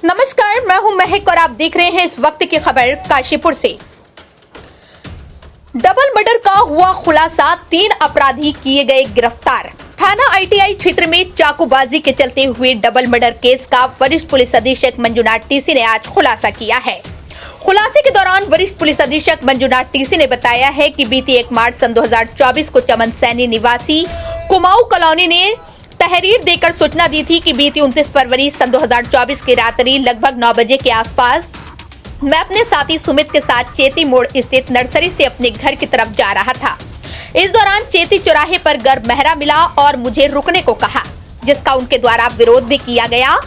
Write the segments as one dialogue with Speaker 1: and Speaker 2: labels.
Speaker 1: नमस्कार, मैं हूं महक और आप देख रहे हैं इस वक्त की खबर काशीपुर से। डबल मर्डर का हुआ खुलासा, 3 अपराधी किए गए गिरफ्तार। थाना ITI क्षेत्र में चाकूबाजी के चलते हुए डबल मर्डर केस का वरिष्ठ पुलिस अधीक्षक मंजुनाथ TC ने आज खुलासा किया है। खुलासे के दौरान वरिष्ठ पुलिस अधीक्षक मंजुनाथ TC ने बताया है कि बीती 1 मार्च सन 2024 को चमन सैनी निवासी कुमाऊं कॉलोनी ने तहरीर देकर सूचना दी थी कि बीती 29 फरवरी सन 2024 की रात्रि लगभग 9 बजे के आसपास मैं अपने साथी सुमित के साथ चेती मोड़ स्थित नर्सरी से अपने घर की तरफ जा रहा था। इस दौरान चेती चौराहे पर गर्भ मेहरा मिला और मुझे रुकने को कहा, जिसका उनके द्वारा विरोध भी किया गया।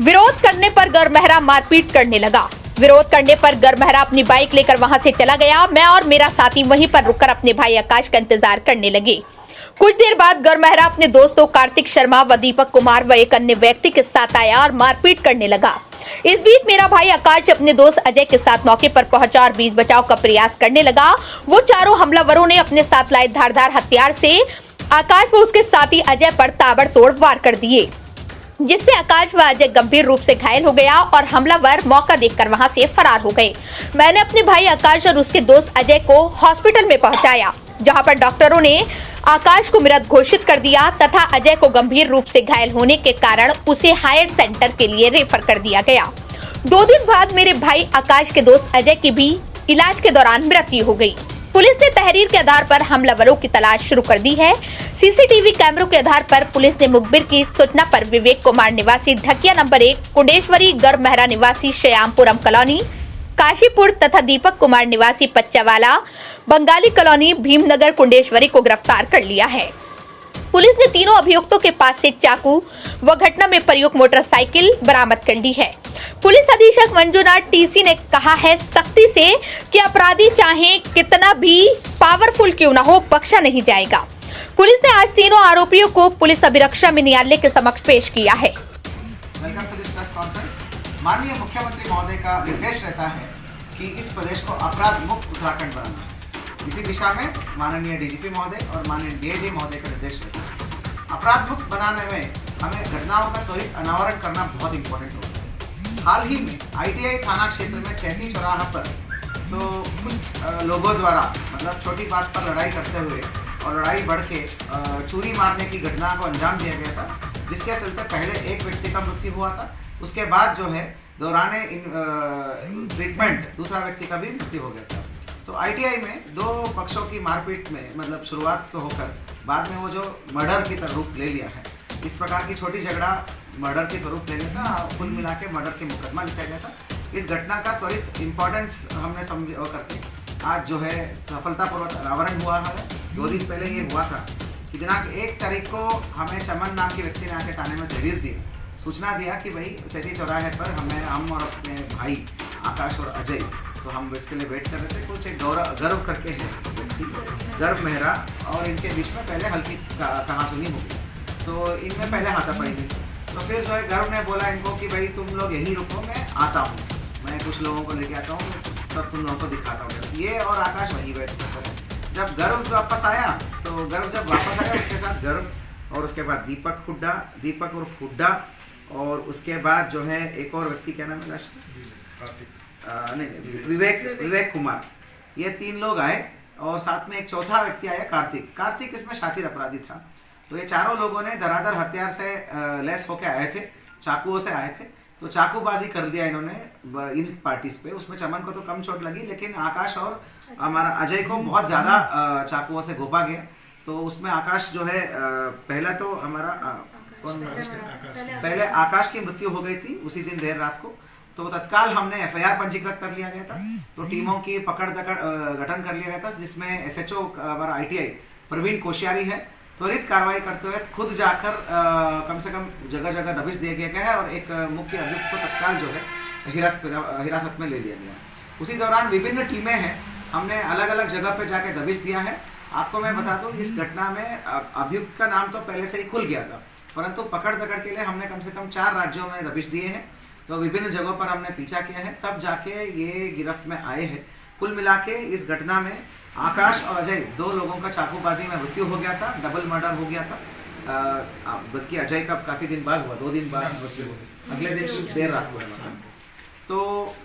Speaker 1: विरोध करने पर गर्भ मेहरा मारपीट करने लगा। विरोध करने पर गर्भ मेहरा अपनी बाइक लेकर वहां से चला गया। मैं और मेरा साथी वहीं पर रुककर अपने भाई आकाश का इंतजार करने लगे। कुछ देर बाद गर्भ मेहरा अपने दोस्तों कार्तिक शर्मा व दीपक कुमार व एक अन्य व्यक्ति के साथ आया और मारपीट करने लगा। इस बीच मेरा भाई आकाश अपने दोस्त अजय के साथ मौके पर पहुंचा और बीच बचाव का प्रयास करने लगा। वो चारों हमलावरों ने अपने साथ लाए धारदार हथियार से आकाश व उसके साथी अजय पर ताबड़तोड़ वार कर दिए, जिससे आकाश व अजय गंभीर रूप से घायल हो गया और हमलावर मौका देखकर वहां से फरार हो गए। मैंने अपने भाई आकाश और उसके दोस्त अजय को हॉस्पिटल में पहुंचाया, जहां पर डॉक्टरों ने आकाश को मृत घोषित कर दिया तथा अजय को गंभीर रूप से घायल होने के कारण उसे हायर सेंटर के लिए रेफर कर दिया गया। 2 दिन बाद मेरे भाई आकाश के दोस्त अजय की भी इलाज के दौरान मृत्यु हो गई। पुलिस ने तहरीर के आधार पर हमलावरों की तलाश शुरू कर दी है। CCTV कैमरों के आधार पर पुलिस ने मुखबिर की सूचना पर विवेक कुमार निवासी ढकिया नंबर 1, कुंडेश्वरी गर्भ मेहरा निवासी श्यामपुरम कॉलोनी काशीपुर तथा दीपक कुमार निवासी पच्चावाला बंगाली कॉलोनी भीमनगर कुंडेश्वरी को गिरफ्तार कर लिया है। पुलिस ने तीनों अभियुक्तों के पास से चाकू व घटना में प्रयुक्त मोटरसाइकिल बरामद कर ली है। पुलिस अधीक्षक मंजुनाथ TC ने कहा है सख्ती से कि अपराधी चाहे कितना भी पावरफुल क्यों न हो, बख्शा नहीं जाएगा। पुलिस ने आज तीनों आरोपियों को पुलिस अभिरक्षा में न्यायालय के समक्ष पेश किया है।
Speaker 2: माननीय मुख्यमंत्री महोदय का निर्देश रहता है कि इस प्रदेश को अपराध मुक्त उत्तराखंड बनाना। इसी दिशा में माननीय DGP महोदय और माननीय DIG महोदय का निर्देश रहता है। अपराध मुक्त बनाने में हमें घटनाओं का त्वरित अनावरण करना बहुत इम्पोर्टेंट होता है। हाल ही में ITI थाना क्षेत्र में चेती चौराहा पर तो कुछ लोगों द्वारा मतलब छोटी बात पर लड़ाई करते हुए और लड़ाई बढ़ के चूरी मारने की घटना को अंजाम दिया गया था, जिसके चलते पहले एक व्यक्ति का मृत्यु हुआ था। उसके बाद जो है दौराने ट्रीटमेंट दूसरा व्यक्ति का भी मृत्यु हो गया था। तो ITI में 2 पक्षों की मारपीट में मतलब शुरुआत तो होकर बाद में वो जो मर्डर की तरह रूप ले लिया है, इस प्रकार की छोटी झगड़ा मर्डर के स्वरूप ले लिया था। कुल मिला के मर्डर के मुकदमा लिखा गया था। इस घटना का त्वरित इम्पोर्टेंस हमने समझ करके आज जो है सफलतापूर्वक अनावरण हुआ है। 2 दिन पहले ये हुआ था कि दिनांक 1 तारीख को हमें चमन नाम के व्यक्ति ने आके थाने में तहरीर दी, सूचना दिया कि भाई चेती चौराहे पर हम और अपने भाई आकाश और अजय, तो हम इसके लिए वेट कर रहे थे। कुछ एक गर्व करके है व्यक्ति गर्भ मेहरा और इनके बीच में पहले हल्की कहासुनी हो गई, तो इनमें पहले हाथापाई हुई। तो फिर जो है गर्व ने बोला इनको कि भाई तुम लोग यहीं रुको, मैं आता हूँ, मैं कुछ लोगों को लेके आता हूँ, तब तुम लोगों को दिखाता हूँ। ये और आकाश वहीं बैठ कर जब गर्व वापस आया, तो गर्व जब वापस आया उसके साथ गर्व और उसके बाद दीपक और हुड्डा और उसके बाद जो है एक और व्यक्ति, क्या नाम है नहीं विवेक कुमार, ये 3 लोग आए और साथ में एक चौथा व्यक्ति आया कार्तिक इसमें शातिर अपराधी था। तो ये चारों लोगों ने धराधर हथियार से लैस होके आए थे, चाकुओं से आए थे। तो चाकूबाजी कर दिया इन्होंने इन पार्टीज पे। उसमें चमन को तो कम चोट लगी, लेकिन आकाश और हमारा अजय को बहुत ज़्यादा चाकुओं से घोपा गया। तो उसमें आकाश जो है पहला तो हमारा पहले आकाश की मृत्यु हो गई थी उसी दिन देर रात को। तो तत्काल हमने FIR पंजीकृत कर लिया गया था। तो टीमों की पकड़ गठन कर लिया गया था, जिसमें SHO हमारा ITI प्रवीण कोश्यारी है। त्वरित कार्रवाई करते हुए खुद जाकर कम से कम जगह जगह दबिश दिया गया है और एक मुख्य अभियुक्त को तत्काल जो है हिरासत में ले लिया गया। उसी दौरान विभिन्न टीमें हैं, हमने अलग अलग जगह पे जाके दबिश दिया है। आपको मैं बता दूं, इस घटना में अभियुक्त का नाम तो पहले से ही खुल गया था, परंतु पकड़ दकड़ के लिए हमने कम से कम 4 राज्यों में दबिश दिए हैं। तो विभिन्न जगहों पर हमने पीछा किया है, तब जाके ये गिरफ्त में आए हैं। कुल मिला के इस घटना में आकाश और अजय 2 लोगों का चाकूबाजी में मृत्यु हो गया था, डबल मर्डर हो गया था। बल्कि अजय का काफ़ी दिन बाद हुआ, 2 दिन बाद मृत्यु हुई, अगले दिन देर रात हुआ मतलब। तो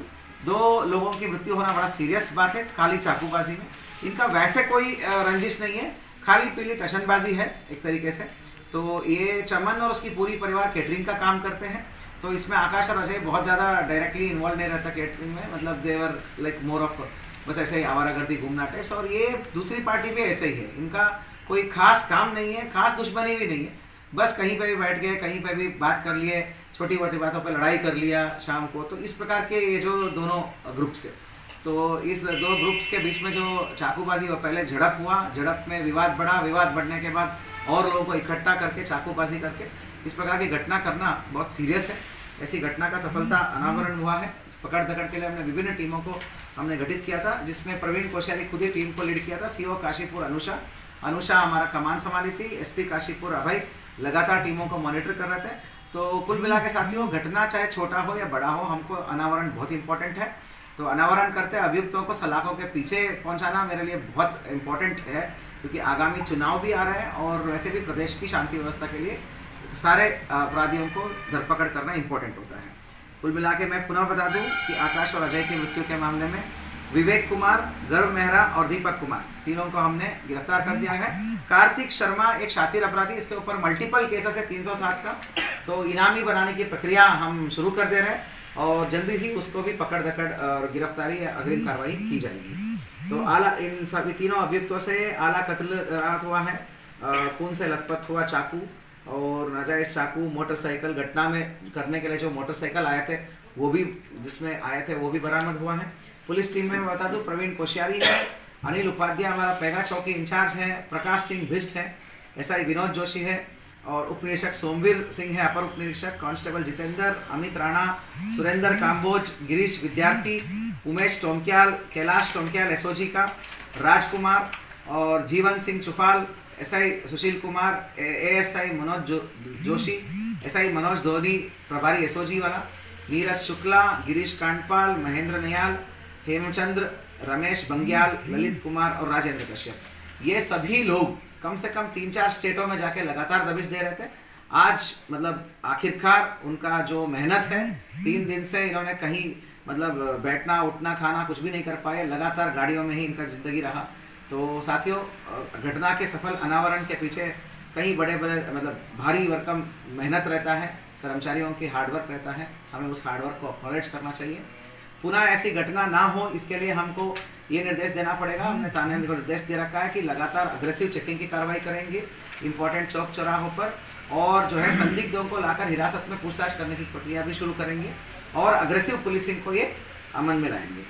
Speaker 2: 2 लोगों की मृत्यु होना बड़ा सीरियस बात है खाली चाकूबाजी में। इनका वैसे कोई रंजिश नहीं है, खाली पीली टशनबाजी है एक तरीके से। तो ये चमन और उसकी पूरी परिवार केटरिंग का काम करते हैं, तो इसमें आकाश और अजय बहुत ज़्यादा डायरेक्टली इन्वॉल्व नहीं रहता केटरिंग में, मतलब देवर लाइक मोर ऑफ बस ऐसे ही आवारागर्दी घूमना टाइप्स। और ये दूसरी पार्टी भी ऐसे ही है, इनका कोई खास काम नहीं है, खास दुश्मनी भी नहीं है, बस कहीं पे भी बैठ गए, कहीं पे भी बात कर लिए, छोटी मोटी बातों पे लड़ाई कर लिया शाम को। तो इस प्रकार के ये जो दोनों ग्रुप्स है, तो इस 2 ग्रुप्स के बीच में जो चाकूबाजी वो पहले झड़प हुआ, झड़प में विवाद बढ़ा, विवाद बढ़ने के बाद और लोगों को इकट्ठा करके चाकूबाजी करके इस प्रकार की घटना करना बहुत सीरियस है। ऐसी घटना का सफलता अनावरण हुआ है। पकड़ दकड़ के लिए हमने विभिन्न टीमों को हमने गठित किया था, जिसमें प्रवीण कोश्यारी खुद ही टीम को लीड किया था। सीओ काशीपुर अनुषा हमारा कमान संभाली थी, एसपी काशीपुर अभय लगातार टीमों को मॉनिटर कर रहे थे। तो कुल मिला के साथियों, घटना चाहे छोटा हो या बड़ा हो, हमको अनावरण बहुत इंपॉर्टेंट है। तो अनावरण करते अभियुक्तों को सलाखों के पीछे पहुंचाना मेरे लिए बहुत इंपॉर्टेंट है, क्योंकि आगामी चुनाव भी आ रहे हैं और वैसे भी प्रदेश की शांति व्यवस्था के लिए सारे अपराधियों को धरपकड़ करना इंपॉर्टेंट होता है। कुल मिला के मैं पुनः बता दूं कि आकाश और अजय की मृत्यु के मामले में विवेक कुमार, गर्व मेहरा और दीपक कुमार तीनों को हमने गिरफ्तार कर दिया है। कार्तिक शर्मा एक शातिर अपराधी, इसके ऊपर मल्टीपल केसेस है 307 का, तो इनामी बनाने की प्रक्रिया हम शुरू कर दे रहे हैं और जल्दी ही उसको भी पकड़ दकड़ और गिरफ्तारी या अग्रिम कार्रवाई की जाएगी। तो आला इन सभी तीनों अभियुक्तों से आला कत्ल हुआ है, खून से लथपथ हुआ चाकू और नाजायज चाकू, मोटरसाइकिल, घटना में करने के लिए जो मोटरसाइकिल आए थे वो भी जिसमें आए थे वो भी बरामद हुआ है। पुलिस टीम में मैं बता दूं प्रवीण कोश्यारी है, अनिल उपाध्याय हमारा पैगा चौकी इंचार्ज है, प्रकाश सिंह भिष्ट है, एसआई विनोद जोशी है और उप निरीक्षक सोमवीर सिंह है, अपर उप निरीक्षक, कांस्टेबल जितेंद्र, अमित राणा, सुरेंद्र काम्बोज, गिरीश विद्यार्थी, उमेश टोमक्याल, कैलाश टोमक्याल एसओजी का, राजकुमार और Jeevan Singh Chufal, SI Sushil Kumar, ASI Manoj Joshi, SI Manoj Dhoni प्रभारी एसओजी वाला, नीरज शुक्ला, गिरीश कांडपाल, महेंद्र नयाल, हेमचंद्र, रमेश बंग्याल, ललित कुमार और राजेंद्र कश्यप, ये सभी लोग कम से कम 3-4 स्टेटों में जाके लगातार दबिश दे रहे थे। आज मतलब आखिरकार उनका जो मेहनत है, 3 दिन से इन्होंने कहीं मतलब बैठना उठना खाना कुछ भी नहीं कर पाए, लगातार गाड़ियों में ही इनका जिंदगी रहा। तो साथियों, घटना के सफल अनावरण के पीछे कई बड़े बड़े मतलब भारी भरकम मेहनत रहता है, कर्मचारियों की हार्डवर्क रहता है, हमें उस हार्डवर्क को एक्नॉलेज करना चाहिए। पुनः ऐसी घटना ना हो इसके लिए हमको ये निर्देश देना पड़ेगा। हमने थाने को निर्देश दे रखा है कि लगातार अग्रेसिव चेकिंग की कार्रवाई करेंगे इंपॉर्टेंट चौक चौराहों पर, और जो है संदिग्धों को लाकर हिरासत में पूछताछ करने की प्रक्रिया भी शुरू करेंगे और अग्रेसिव पुलिसिंग को ये अमल में लाएंगे।